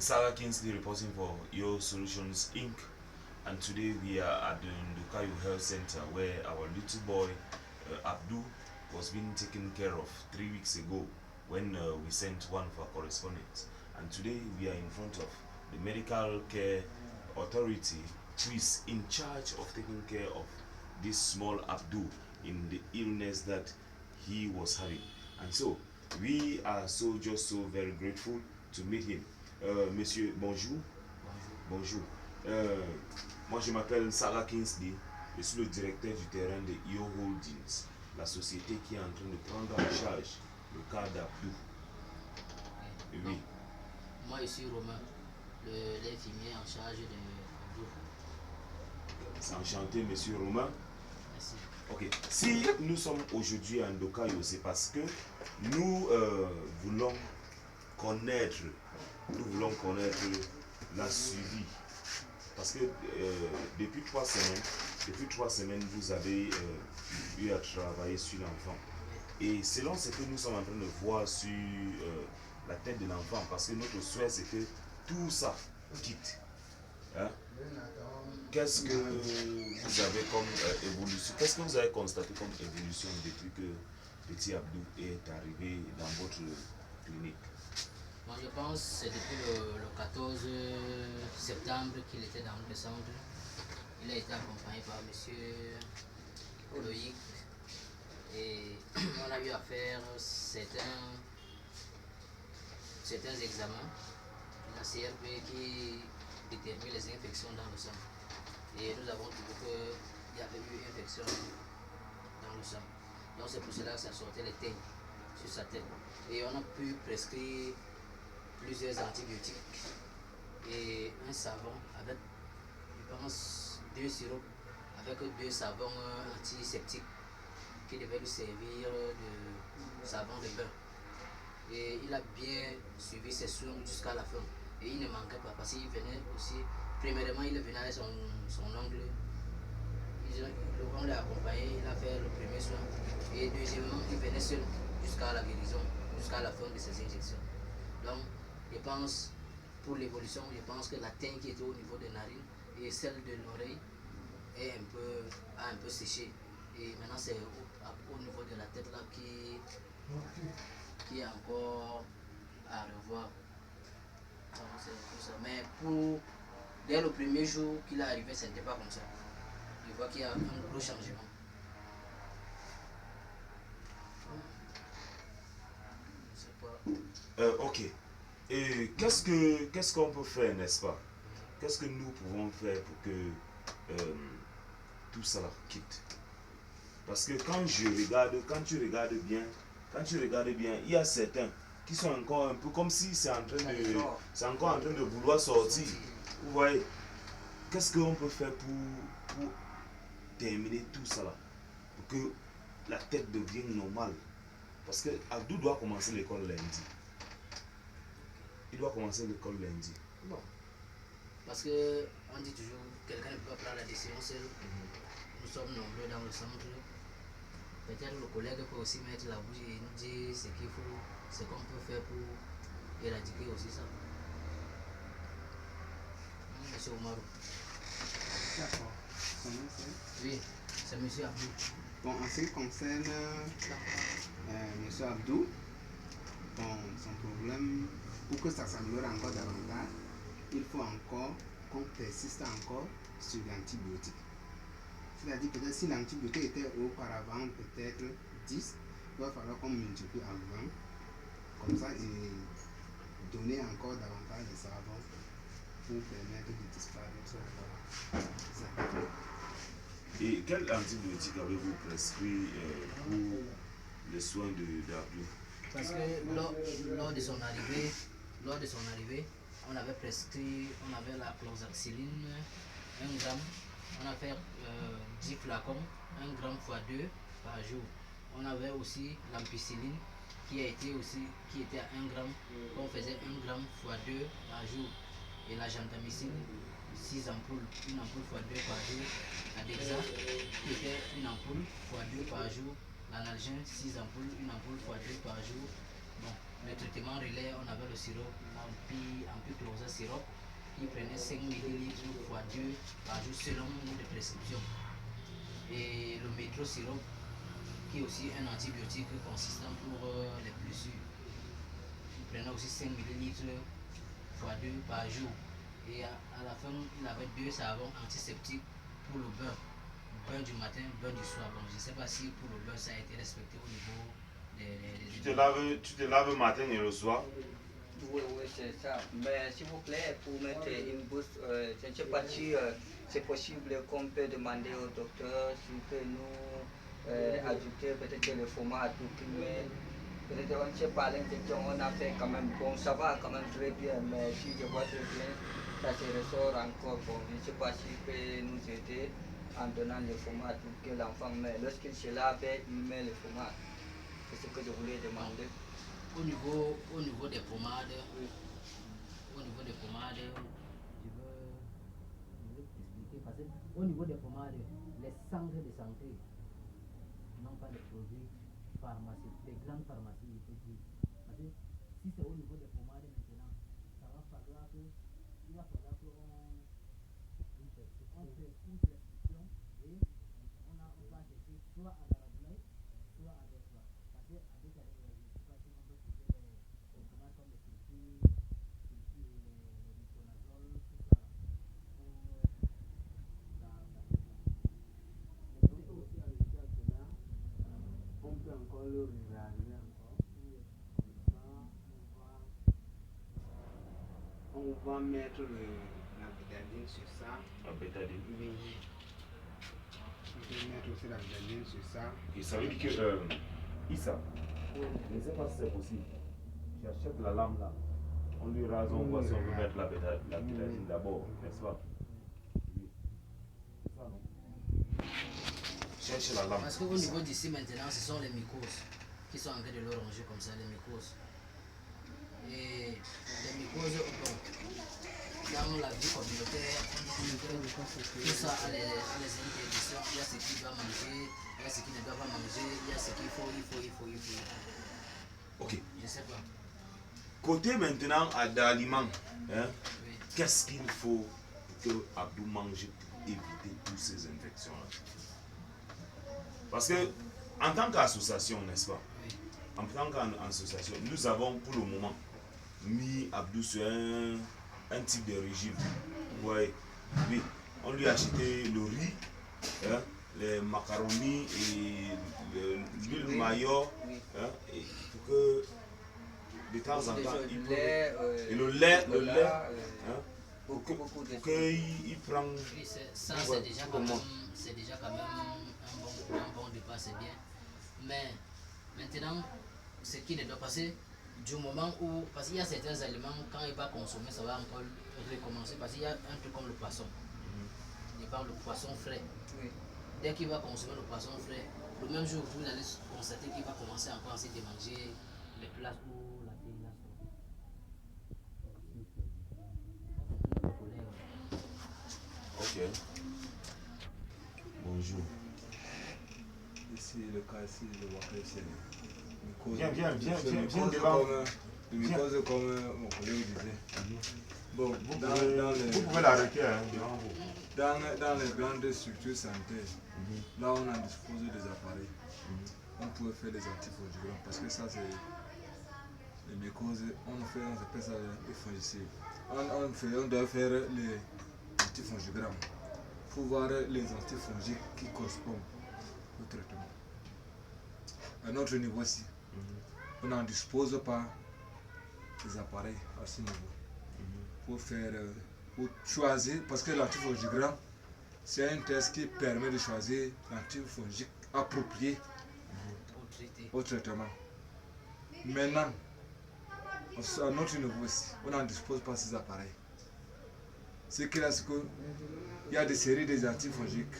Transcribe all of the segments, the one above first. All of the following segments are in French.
Sarah Kingsley reporting for Your Solutions Inc. And today we are at the Ndukayu Health Center where our little boy Abdul was being taken care of 3 weeks ago when we sent one of our correspondents. And today we are in front of the Medical Care Authority who is in charge of taking care of this small Abdul in the illness that he was having. And so we are so very grateful to meet him. Monsieur, bonjour. Bonjour. Moi je m'appelle Sarah Kingsley, je suis le directeur du terrain de IO Holdings, la société qui est en train de prendre en charge le cas d'Abdou. Oui. Moi je suis Romain, l'infirmier en charge de Abdou. C'est enchanté, monsieur Romain. Merci. Ok. Si nous sommes aujourd'hui à Ndokayo, c'est parce que nous voulons connaître la suivi. Parce que depuis 3 semaines, vous avez eu à travailler sur l'enfant. Et selon ce que nous sommes en train de voir sur la tête de l'enfant, parce que notre souhait c'est que tout ça quitte. Hein? Qu'est-ce que vous avez comme évolution? Qu'est-ce que vous avez constaté comme évolution depuis que petit Abdou est arrivé dans votre clinique? Moi je pense que c'est depuis le 14 septembre qu'il était dans le centre. Il a été accompagné par monsieur Loïc et on a eu à faire certains examens, la CRP qui détermine les infections dans le sang. Et nous avons trouvé qu'il y avait eu une infection dans le sang. Donc c'est pour cela que ça sortait les teignes sur sa tête. Et on a pu prescrire plusieurs antibiotiques et un savon avec, je pense, 2 sirops avec 2 savons antiseptiques qui devaient lui servir de savon de bain. Et il a bien suivi ses soins jusqu'à la fin. Et il ne manquait pas parce qu'il venait aussi, premièrement il venait avec son oncle, on l'a accompagné, il a fait le premier soin. Et deuxièmement il venait seul jusqu'à la guérison, jusqu'à la fin de ses injections. Donc je pense, pour l'évolution, je pense que la teigne qui était au niveau des narines et celle de l'oreille a un peu séché. Et maintenant c'est au niveau de la tête là qui est encore à revoir. Donc, c'est tout ça. Mais dès le premier jour qu'il est arrivé, ce n'était pas comme ça. Je vois qu'il y a un gros changement. Je sais pas. Ok. Et qu'est-ce qu'on peut faire, n'est-ce pas? Qu'est-ce que nous pouvons faire pour que tout ça quitte? Parce que quand tu regardes bien, il y a certains qui sont encore un peu comme si c'est encore en train de vouloir sortir. Vous voyez? Qu'est-ce qu'on peut faire pour terminer tout ça là? Pour que la tête devienne normale? Parce que Abdou doit commencer l'école lundi. Il doit commencer l'école lundi. Bon, parce que on dit toujours quelqu'un ne peut pas prendre la décision seul. Nous sommes nombreux dans le centre. Peut-être le collègue peut aussi mettre la bouche et nous dire ce qu'il faut, ce qu'on peut faire pour éradiquer aussi ça. Monsieur Omarou. D'accord. Son nom c'est? Oui, c'est monsieur Abdou. Bon, en ce qui concerne monsieur Abdou, bon, son problème, pour que ça s'améliore encore davantage, il faut encore qu'on persiste encore sur l'antibiotique. C'est-à-dire peut-être si l'antibiotique était auparavant peut-être 10, il va falloir qu'on multiplie à 20, comme ça, et donner encore davantage de savon pour permettre de disparaître. Voilà. Et quel antibiotique avez-vous prescrit pour les soins d'Abdou? Parce que lors de son arrivée, on avait prescrit, on avait la chlorhexidine, 1 gramme, on a fait 10 flacons, 1 gramme x 2 par jour. On avait aussi l'ampicilline qui était à 1 gramme, on faisait 1 gramme x 2 par jour. Et la gentamicine, 6 ampoules, une ampoule x 2 par jour. La Dexa, qui était une ampoule x 2 par jour. L'analgin, 6 ampoules, une ampoule x 2 par jour. Bon, le traitement relais, on avait le sirop en plus sirop. Il prenait 5 ml fois 2 par jour selon nos prescriptions. Et le métro sirop, qui est aussi un antibiotique consistant pour les blessures. Il prenait aussi 5 ml fois 2 par jour. Et à la fin, il avait 2 savons antiseptiques pour le bain. Bain du matin, bain du soir. Bon, je ne sais pas si pour le bain ça a été respecté au niveau des Tu te laves le matin et le soir? Oui, c'est ça. Mais s'il vous plaît, pour mettre une bouche, je ne sais pas si c'est possible qu'on peut demander au docteur s'il peut nous ajouter peut-être le format à tout mais peut-être on ne sait pas l'infection, on a fait quand même, bon, ça va quand même très bien, mais si je vois très bien, ça se ressort encore. Bon, je ne sais pas s'il peut nous aider en donnant le format à tout que l'enfant met. Lorsqu'il se lave, il met le format. C'est ce que je voulais demander. Au niveau des pommades, je veux t'expliquer parce que au niveau des pommades, les centres de santé n'ont pas de produits pharmaceutiques, les grandes pharmacies, je peux dire. Parce que si c'est au niveau des pommades maintenant, ça va falloir que, il va falloir qu'on fait une prescription et on va chercher soit à la radulaire, soit à Desva. Parce que avec la je ne sais pas si on peut trouver les pommades comme les sulfures, les miconazole, tout ça. On peut encore le réaliser encore. On va mettre la bétadine sur ça. La bétadine. Oui. On peut mettre aussi la bétadine sur ça. Et ça veut dire que Issa, je ne sais pas si c'est possible. Tu achètes la lame là. On lui rase, on voit si on peut mettre la bétadine d'abord, n'est-ce pas? Oui. C'est ça, non? Cherche la lame. Parce qu'au niveau d'ici maintenant, ce sont les mycoses qui sont en train de le ronger comme ça, les mycoses. Et les mycoses, bon, dans la vie communautaire, tout ça a les interdictions. Il y a ce qu'il doit manger, il y a ce qu'il ne doit pas manger, il y a ce qu'il faut. Ok. Je sais pas. Côté maintenant d'aliments, hein, Oui. qu'est-ce qu'il faut que Abdou mange pour éviter toutes ces infections-là? Parce que, en tant qu'association, n'est-ce pas? Oui. En tant qu'association, nous avons pour le moment mis Abdou sur un type de régime. Ouais. Oui, on lui a acheté le riz, hein, les macaronis et l'huile mayo, hein, et pour que de temps en temps il peut, et le lait, hein, pour qu'il prend. Oui, ça c'est déjà quand même un bon départ, c'est bien. Mais maintenant, ce qui ne doit passer du moment où, parce qu'il y a certains aliments, quand il va consommer, ça va encore recommencer, parce qu'il y a un truc comme le poisson. Il parle de poisson frais. Oui. Dès qu'il va consommer le poisson frais, le même jour, vous allez constater qu'il va commencer encore à essayer de manger les plats où la télé l'a sorti. Ok. Bonjour. Ici, le cas ici, je vois que c'est Viens devant. Le mycose, comme mon collègue disait. Bon, Vous pouvez l'arrêter hein, devant vous. dans les grandes structures sanitaires, là on a disposé des appareils. On pouvait faire des antifongigrams parce que ça c'est les mycoses, on appelle ça les fongicides. On doit faire les antifongigrammes pour voir les antifongiques qui correspondent au traitement. À notre niveau aussi, on n'en dispose pas des appareils à ce niveau pour faire, pour choisir, parce que l'antifongigramme c'est un test qui permet de choisir l'antifongique approprié au traitement. Maintenant, à notre niveau aussi, on n'en dispose pas ces appareils. Ce qu'il y a, c'est qu'il y a des séries des antifongiques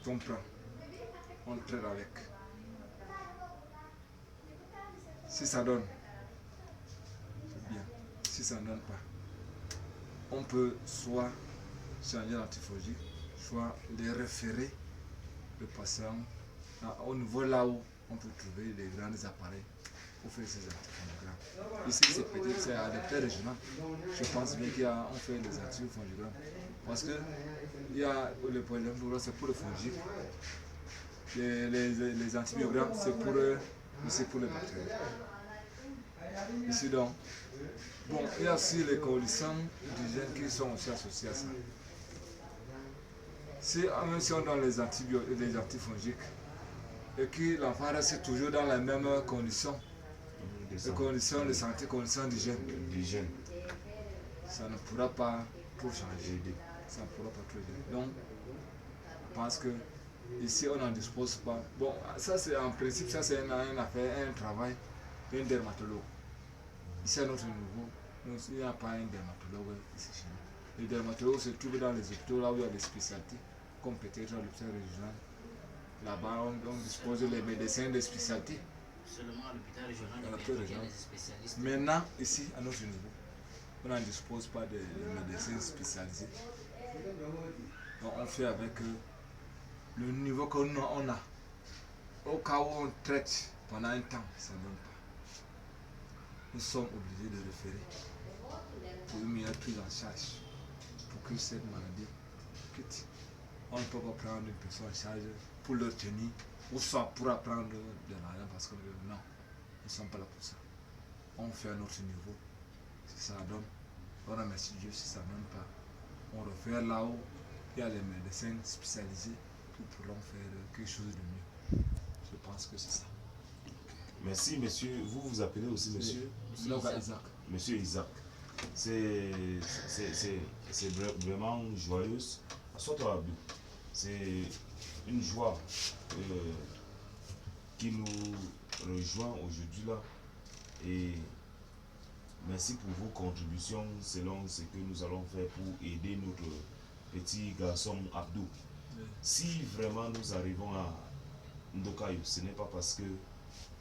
qu'on prend, on traite avec. Si ça donne, c'est bien. Si ça ne donne pas, on peut soit changer l'antifongique, soit les référer le patient au niveau là où on peut trouver les grands appareils on fait ces antifonogrammes. Ici, c'est petit, c'est à l'état régional. Je pense bien qu'on fait les antifonogrammes. Parce que il y a le problème, c'est pour le fongique. Les antibiogrammes, c'est pour les bactéries. Ici donc, bon, il y a aussi les conditions d'hygiène qui sont aussi associées à ça. Même si on donne les antifongiques et que l'enfant reste toujours dans les mêmes conditions, les conditions de santé, conditions d'hygiène, ça ne pourra pas tout changer. Ça ne pourra pas tout aider. Donc, je pense que ici on n'en dispose pas. Bon, ça c'est en principe, ça c'est une affaire, un travail d'un dermatologue. Ici à notre niveau, il n'y a pas un dermatologue ici chez nous. Les dermatologues se trouvent dans les hôpitaux là où il y a des spécialités, comme peut-être à l'hôpital régional. Là-bas, on dispose des médecins de spécialité. Seulement à l'hôpital régional, il y a des spécialistes. Maintenant, ici à notre niveau, on n'en dispose pas de médecins spécialisés. Donc, on fait avec le niveau qu'on a. Au cas où on traite pendant un temps, ça ne donne pas. Nous sommes obligés de référer pour une meilleure prise en charge pour que cette maladie quitte. On ne peut pas prendre une personne en charge pour le tenir ou soit pour apprendre de l'argent parce que non, nous ne sommes pas là pour ça. On fait à notre niveau. Si ça donne, on remercie Dieu. Si ça ne donne pas, on refait là où il y a les médecins spécialisés qui pourront faire quelque chose de mieux. Je pense que c'est ça. Merci, monsieur. Vous vous appelez aussi monsieur Isaac. Monsieur Isaac. C'est vraiment joyeux. C'est une joie qui nous rejoint aujourd'hui là. Et merci pour vos contributions selon ce que nous allons faire pour aider notre petit garçon Abdou. Si vraiment nous arrivons à Ndokayo, ce n'est pas parce que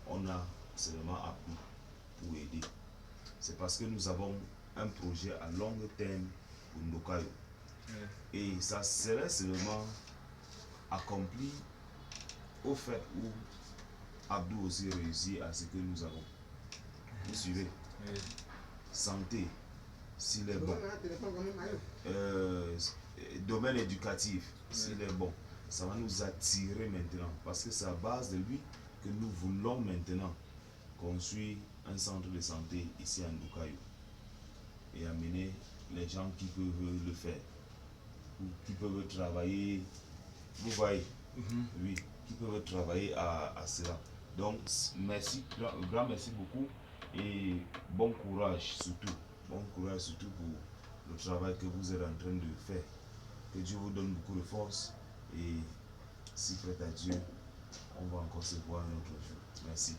on a seulement Abdou pour aider. C'est parce que nous avons un projet à long terme pour Ndokayo. Et ça serait seulement accompli au fait où Abdou aussi réussit à ce que nous avons. Vous suivez? Santé, s'il est bon. Domaine éducatif, s'il est bon. Ça va nous attirer maintenant. Parce que c'est à base de lui que nous voulons maintenant construire un centre de santé ici à Ndokayo. Et amener les gens qui peuvent le faire. Ou qui peuvent travailler. Vous voyez? Oui, qui peuvent travailler à cela. Donc, merci, grand merci beaucoup et bon courage surtout. Bon courage surtout pour le travail que vous êtes en train de faire. Que Dieu vous donne beaucoup de force et si prête à Dieu, on va encore se voir un autre jour. Merci.